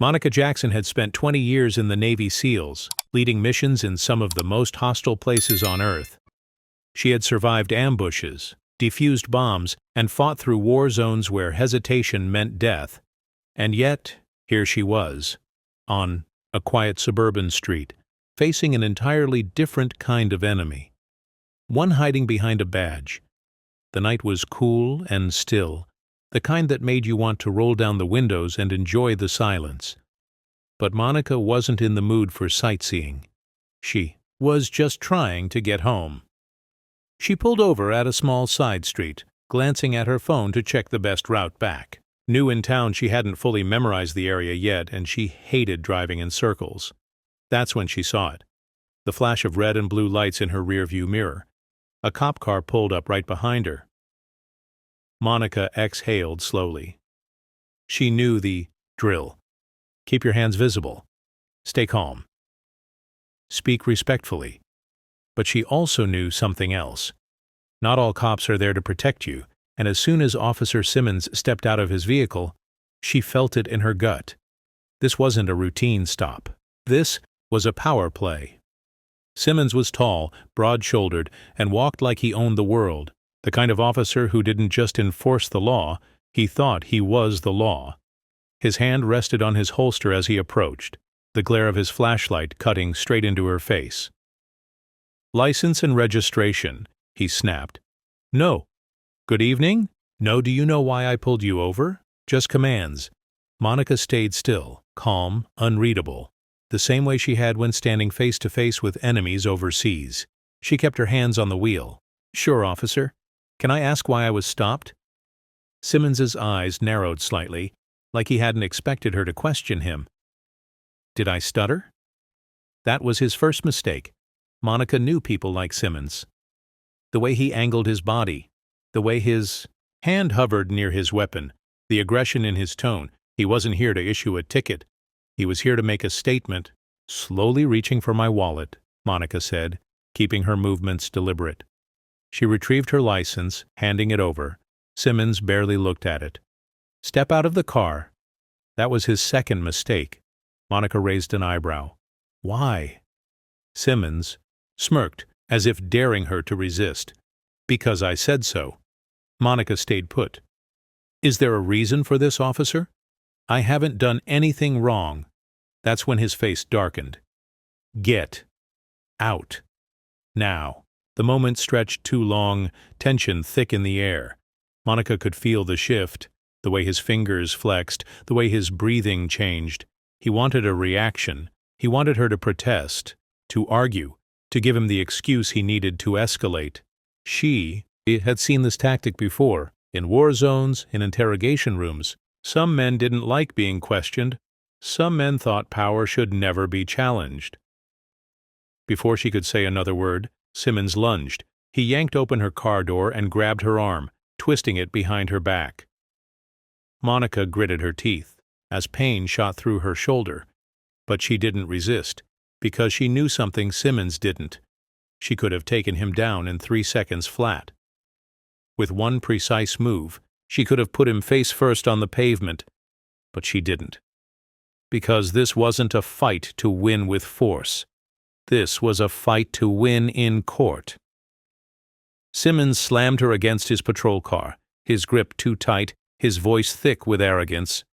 Monica Jackson had spent 20 years in the Navy SEALs, leading missions in some of the most hostile places on Earth. She had survived ambushes, defused bombs, and fought through war zones where hesitation meant death. And yet, here she was, on a quiet suburban street, facing an entirely different kind of enemy. One hiding behind a badge. The night was cool and still, the kind that made you want to roll down the windows and enjoy the silence. But Monica wasn't in the mood for sightseeing. She was just trying to get home. She pulled over at a small side street, glancing at her phone to check the best route back. New in town, she hadn't fully memorized the area yet, and she hated driving in circles. That's when she saw it. The flash of red and blue lights in her rearview mirror. A cop car pulled up right behind her. Monica exhaled slowly. She knew the drill. Keep your hands visible. Stay calm. Speak respectfully. But she also knew something else. Not all cops are there to protect you, and as soon as Officer Simmons stepped out of his vehicle, she felt it in her gut. This wasn't a routine stop. This was a power play. Simmons was tall, broad-shouldered, and walked like he owned the world. The kind of officer who didn't just enforce the law, he thought he was the law. His hand rested on his holster as he approached, the glare of his flashlight cutting straight into her face. "License and registration," he snapped. "No." "Good evening?" "No." "Do you know why I pulled you over?" "Just commands." Monica stayed still, calm, unreadable, the same way she had when standing face to face with enemies overseas. She kept her hands on the wheel. "Sure, officer. Can I ask why I was stopped?" Simmons's eyes narrowed slightly, like he hadn't expected her to question him. Did I stutter? That was his first mistake. Monica knew people like Simmons. The way he angled his body, the way his hand hovered near his weapon, the aggression in his tone. He wasn't here to issue a ticket. He was here to make a statement. "Slowly reaching for my wallet," Monica said, keeping her movements deliberate. She retrieved her license, handing it over. Simmons barely looked at it. "Step out of the car." That was his second mistake. Monica raised an eyebrow. "Why?" Simmons smirked, as if daring her to resist. "Because I said so." Monica stayed put. "Is there a reason for this, officer?" "I haven't done anything wrong." That's when his face darkened. "Get out. Now." The moment stretched too long, tension thick in the air. Monica could feel the shift, the way his fingers flexed, the way his breathing changed. He wanted a reaction. He wanted her to protest, to argue, to give him the excuse he needed to escalate. She had seen this tactic before, in war zones, in interrogation rooms. Some men didn't like being questioned. Some men thought power should never be challenged. Before she could say another word, Simmons lunged. He yanked open her car door and grabbed her arm, twisting it behind her back. Monica gritted her teeth, as pain shot through her shoulder. But she didn't resist, because she knew something Simmons didn't. She could have taken him down in 3 seconds flat. With one precise move, she could have put him face first on the pavement, but she didn't. Because this wasn't a fight to win with force. This was a fight to win in court. Simmons slammed her against his patrol car, his grip too tight, his voice thick with arrogance.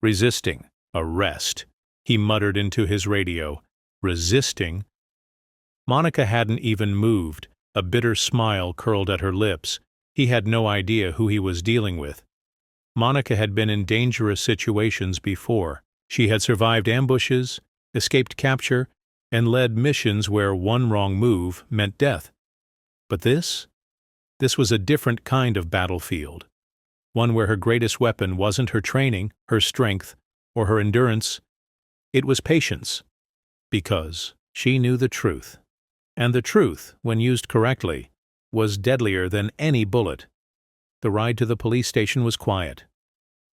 "Resisting. Arrest," he muttered into his radio. "Resisting?" Monica hadn't even moved. A bitter smile curled at her lips. He had no idea who he was dealing with. Monica had been in dangerous situations before. She had survived ambushes, escaped capture, and led missions where one wrong move meant death. But this was a different kind of battlefield. One where her greatest weapon wasn't her training, her strength, or her endurance. It was patience. Because she knew the truth. And the truth, when used correctly, was deadlier than any bullet. The ride to the police station was quiet.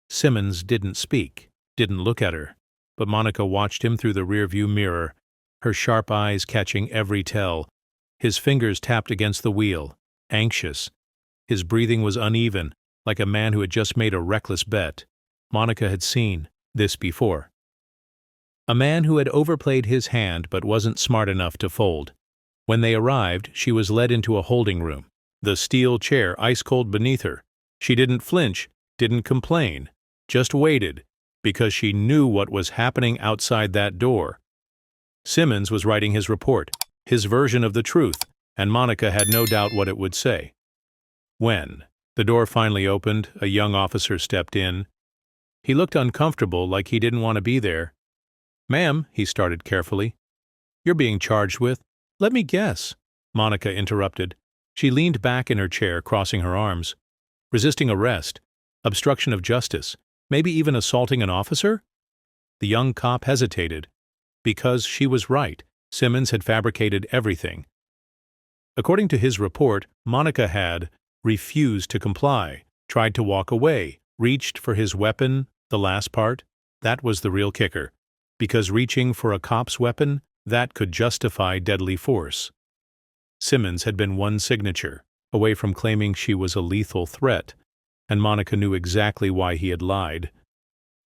Simmons didn't speak, didn't look at her, but Monica watched him through the rearview mirror, her sharp eyes catching every tell. His fingers tapped against the wheel, anxious. His breathing was uneven, like a man who had just made a reckless bet. Monica had seen this before. A man who had overplayed his hand but wasn't smart enough to fold. When they arrived, she was led into a holding room, the steel chair ice-cold beneath her. She didn't flinch, didn't complain, just waited, because she knew what was happening outside that door. Simmons was writing his report, his version of the truth, and Monica had no doubt what it would say. When the door finally opened, a young officer stepped in. He looked uncomfortable, like he didn't want to be there. "Ma'am," he started carefully, "you're being charged with—" "Let me guess," Monica interrupted. She leaned back in her chair, crossing her arms. "Resisting arrest, obstruction of justice, maybe even assaulting an officer?" The young cop hesitated. Because she was right, Simmons had fabricated everything. According to his report, Monica had refused to comply, tried to walk away, reached for his weapon. The last part, that was the real kicker. Because reaching for a cop's weapon, that could justify deadly force. Simmons had been one signature away from claiming she was a lethal threat, and Monica knew exactly why he had lied.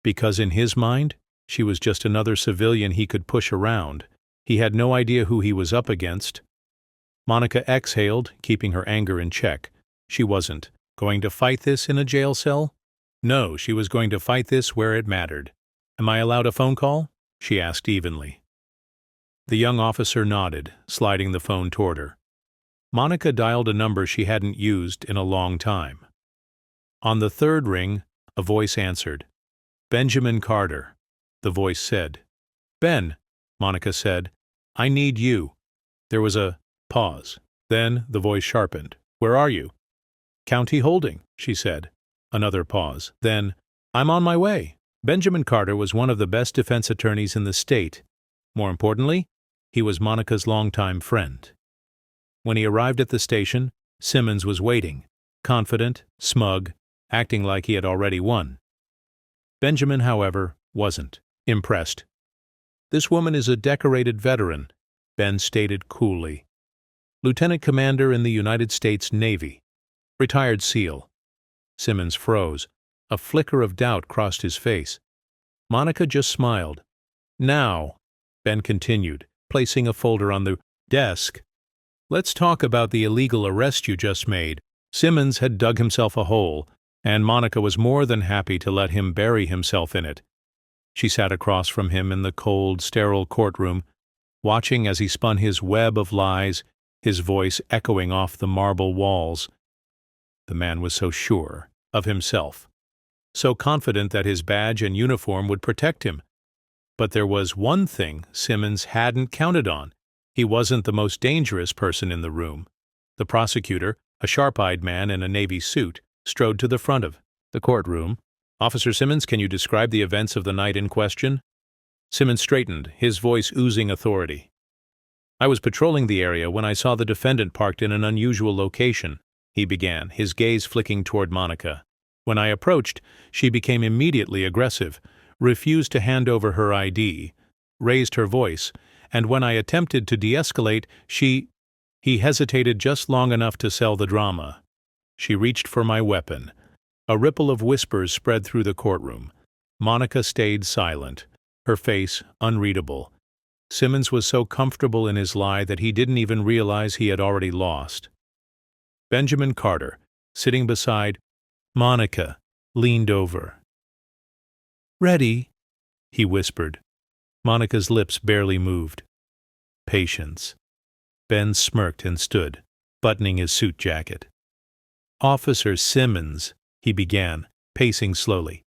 Because in his mind, she was just another civilian he could push around. He had no idea who he was up against. Monica exhaled, keeping her anger in check. She wasn't going to fight this in a jail cell. No, she was going to fight this where it mattered. "Am I allowed a phone call?" she asked evenly. The young officer nodded, sliding the phone toward her. Monica dialed a number she hadn't used in a long time. On the third ring, a voice answered. "Benjamin Carter," the voice said. "Ben," Monica said, "I need you." There was a pause. Then the voice sharpened. "Where are you?" "County holding," she said. Another pause. Then, "I'm on my way." Benjamin Carter was one of the best defense attorneys in the state. More importantly, he was Monica's longtime friend. When he arrived at the station, Simmons was waiting, confident, smug, acting like he had already won. Benjamin, however, wasn't impressed. "This woman is a decorated veteran," Ben stated coolly. "Lieutenant Commander in the United States Navy. Retired SEAL." Simmons froze. A flicker of doubt crossed his face. Monica just smiled. "Now," Ben continued, placing a folder on the desk, "let's talk about the illegal arrest you just made." Simmons had dug himself a hole, and Monica was more than happy to let him bury himself in it. She sat across from him in the cold, sterile courtroom, watching as he spun his web of lies, his voice echoing off the marble walls. The man was so sure of himself, so confident that his badge and uniform would protect him. But there was one thing Simmons hadn't counted on. He wasn't the most dangerous person in the room. The prosecutor, a sharp-eyed man in a Navy suit, strode to the front of the courtroom. "Officer Simmons, can you describe the events of the night in question?" Simmons straightened, his voice oozing authority. "I was patrolling the area when I saw the defendant parked in an unusual location," he began, his gaze flicking toward Monica. "When I approached, she became immediately aggressive, refused to hand over her ID, raised her voice, and when I attempted to de-escalate, He hesitated just long enough to sell the drama. She reached for my weapon. A ripple of whispers spread through the courtroom. Monica stayed silent, her face unreadable. Simmons was so comfortable in his lie that he didn't even realize he had already lost. Benjamin Carter, sitting beside Monica, leaned over. "Ready?" he whispered. Monica's lips barely moved. "Patience." Ben smirked and stood, buttoning his suit jacket. "Officer Simmons," he began, pacing slowly.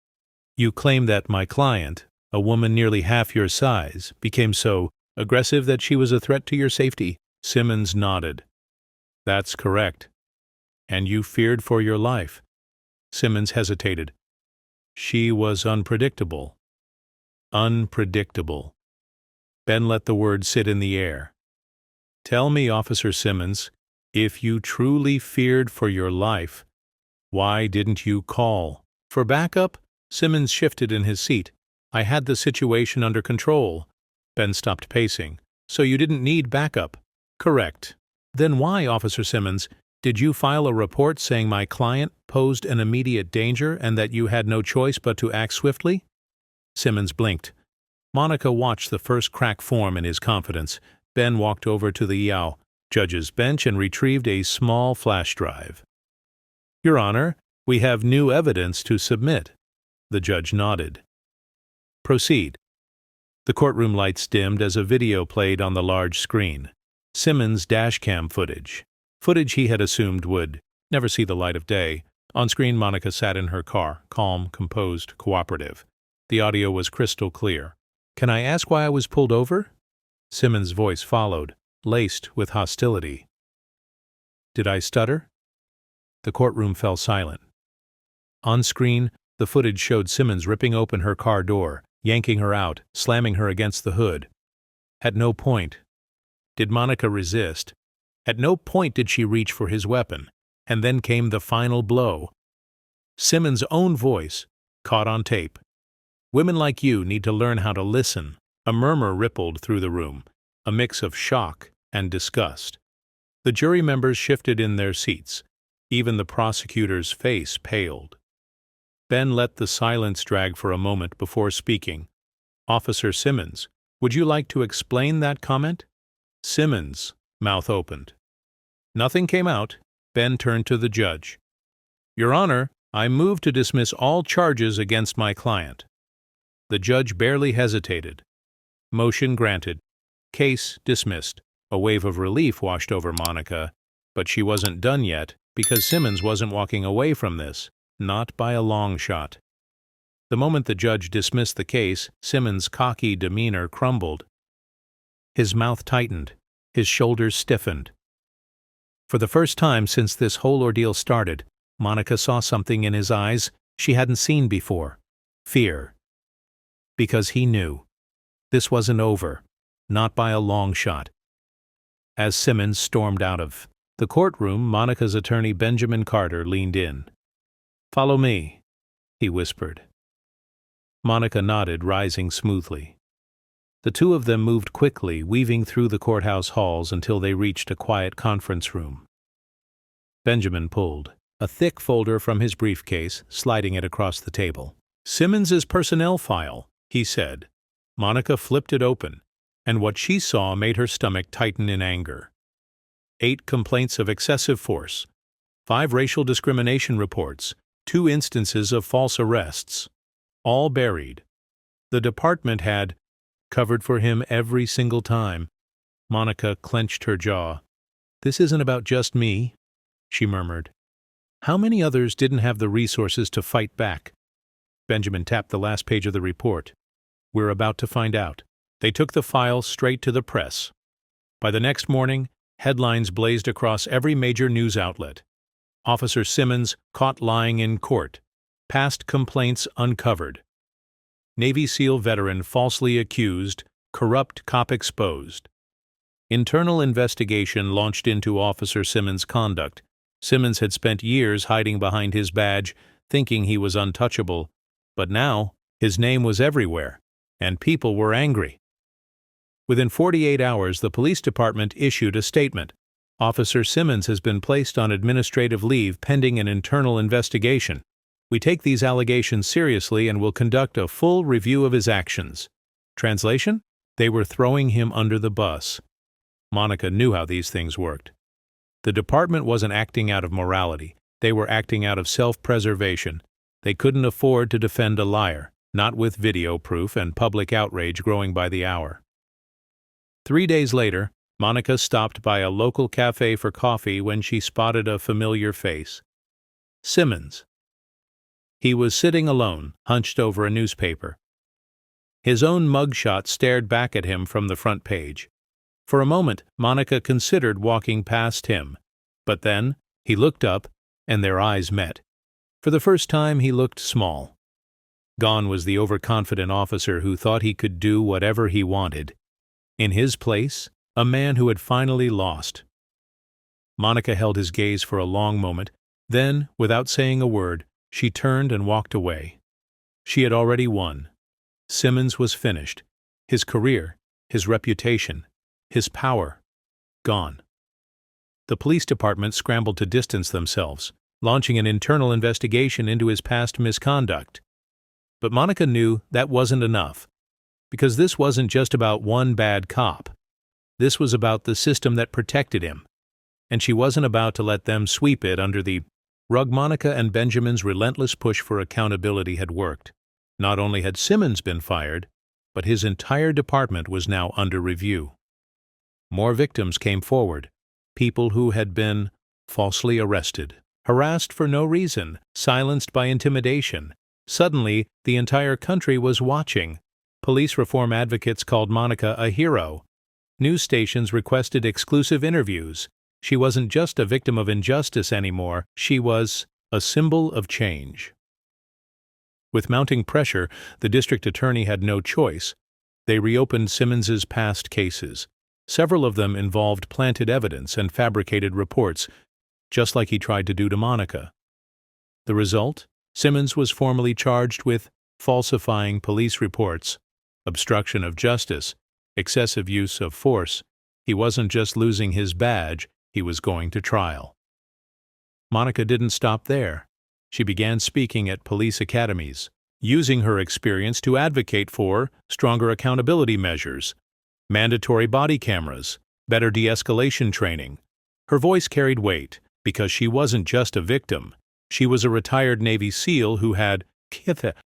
"You claim that my client, a woman nearly half your size, became so aggressive that she was a threat to your safety." Simmons nodded. "That's correct." "And you feared for your life." Simmons hesitated. "She was unpredictable." Unpredictable. Ben let the word sit in the air. "Tell me, Officer Simmons, if you truly feared for your life, why didn't you call for backup?" Simmons shifted in his seat. "I had the situation under control." Ben stopped pacing. "So you didn't need backup?" "Correct." "Then why, Officer Simmons, did you file a report saying my client posed an immediate danger and that you had no choice but to act swiftly?" Simmons blinked. Monica watched the first crack form in his confidence. Ben walked over to the judge's bench and retrieved a small flash drive. "Your Honor, we have new evidence to submit." The judge nodded. "Proceed." The courtroom lights dimmed as a video played on the large screen. Simmons' dashcam footage. Footage he had assumed would never see the light of day. On screen, Monica sat in her car, calm, composed, cooperative. The audio was crystal clear. "Can I ask why I was pulled over?" Simmons' voice followed, laced with hostility. "Did I stutter?" The courtroom fell silent. On screen, the footage showed Simmons ripping open her car door, yanking her out, slamming her against the hood. At no point did Monica resist. At no point did she reach for his weapon. And then came the final blow. Simmons' own voice, caught on tape. "Women like you need to learn how to listen." A murmur rippled through the room, a mix of shock and disgust. The jury members shifted in their seats. Even the prosecutor's face paled. Ben let the silence drag for a moment before speaking. "Officer Simmons, would you like to explain that comment?" Simmons' mouth opened. Nothing came out. Ben turned to the judge. "Your Honor, I move to dismiss all charges against my client." The judge barely hesitated. Motion granted. Case dismissed. A wave of relief washed over Monica, but she wasn't done yet because Simmons wasn't walking away from this, not by a long shot. The moment the judge dismissed the case, Simmons' cocky demeanor crumbled. His mouth tightened. His shoulders stiffened. For the first time since this whole ordeal started, Monica saw something in his eyes she hadn't seen before. Fear. Because he knew. This wasn't over. Not by a long shot. As Simmons stormed out of the courtroom, Monica's attorney Benjamin Carter leaned in. "Follow me," he whispered. Monica nodded, rising smoothly. The two of them moved quickly, weaving through the courthouse halls until they reached a quiet conference room. Benjamin pulled a thick folder from his briefcase, sliding it across the table. "Simmons's personnel file," he said. Monica flipped it open, and what she saw made her stomach tighten in anger. 8 complaints of excessive force, 5 racial discrimination reports, 2 instances of false arrests, all buried. The department had covered for him every single time. Monica clenched her jaw. "This isn't about just me," she murmured. "How many others didn't have the resources to fight back?" Benjamin tapped the last page of the report. "We're about to find out." They took the file straight to the press. By the next morning, headlines blazed across every major news outlet. "Officer Simmons caught lying in court. Past complaints uncovered. Navy SEAL veteran falsely accused. Corrupt cop exposed." Internal investigation launched into Officer Simmons' conduct. Simmons had spent years hiding behind his badge, thinking he was untouchable. But now, his name was everywhere, and people were angry. Within 48 hours, the police department issued a statement. "Officer Simmons has been placed on administrative leave pending an internal investigation. We take these allegations seriously and will conduct a full review of his actions." Translation? They were throwing him under the bus. Monica knew how these things worked. The department wasn't acting out of morality. They were acting out of self-preservation. They couldn't afford to defend a liar, not with video proof and public outrage growing by the hour. 3 days later, Monica stopped by a local cafe for coffee when she spotted a familiar face. Simmons. He was sitting alone, hunched over a newspaper. His own mugshot stared back at him from the front page. For a moment, Monica considered walking past him, but then he looked up, and their eyes met. For the first time, he looked small. Gone was the overconfident officer who thought he could do whatever he wanted. In his place, a man who had finally lost. Monica held his gaze for a long moment, then, without saying a word, she turned and walked away. She had already won. Simmons was finished. His career, his reputation, his power, gone. The police department scrambled to distance themselves, launching an internal investigation into his past misconduct. But Monica knew that wasn't enough. Because this wasn't just about one bad cop. This was about the system that protected him. And she wasn't about to let them sweep it under the rug. Monica and Benjamin's relentless push for accountability had worked. Not only had Simmons been fired, but his entire department was now under review. More victims came forward, people who had been falsely arrested, harassed for no reason, silenced by intimidation. Suddenly, the entire country was watching. Police reform advocates called Monica a hero. News stations requested exclusive interviews. She wasn't just a victim of injustice anymore, she was a symbol of change. With mounting pressure, the district attorney had no choice. They reopened Simmons's past cases. Several of them involved planted evidence and fabricated reports, just like he tried to do to Monica. The result? Simmons was formally charged with falsifying police reports, obstruction of justice, excessive use of force. He wasn't just losing his badge, he was going to trial. Monica didn't stop there. She began speaking at police academies, using her experience to advocate for stronger accountability measures, mandatory body cameras, better de-escalation training. Her voice carried weight because she wasn't just a victim. She was a retired Navy SEAL who had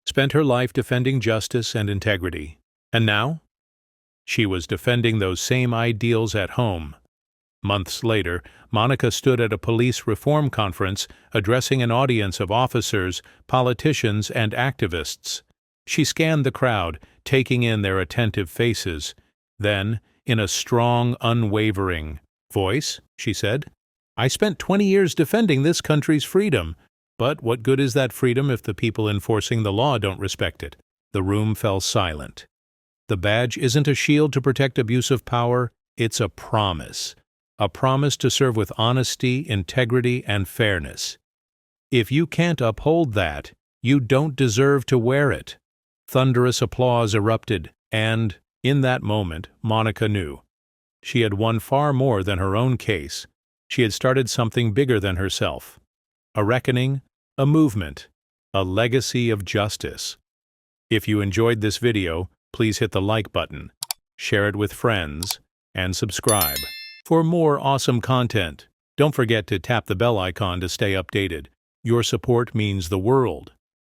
spent her life defending justice and integrity. And now? She was defending those same ideals at home. Months later, Monica stood at a police reform conference addressing an audience of officers, politicians, and activists. She scanned the crowd, taking in their attentive faces. Then, in a strong, unwavering voice, she said, "I spent 20 years defending this country's freedom, but what good is that freedom if the people enforcing the law don't respect it?" The room fell silent. The badge isn't a shield to protect abuse of power, it's a promise to serve with honesty, integrity, and fairness. If you can't uphold that, you don't deserve to wear it. Thunderous applause erupted, and, in that moment, Monica knew. She had won far more than her own case. She had started something bigger than herself. A reckoning, a movement, a legacy of justice. If you enjoyed this video, please hit the like button, share it with friends, and subscribe. For more awesome content, don't forget to tap the bell icon to stay updated. Your support means the world.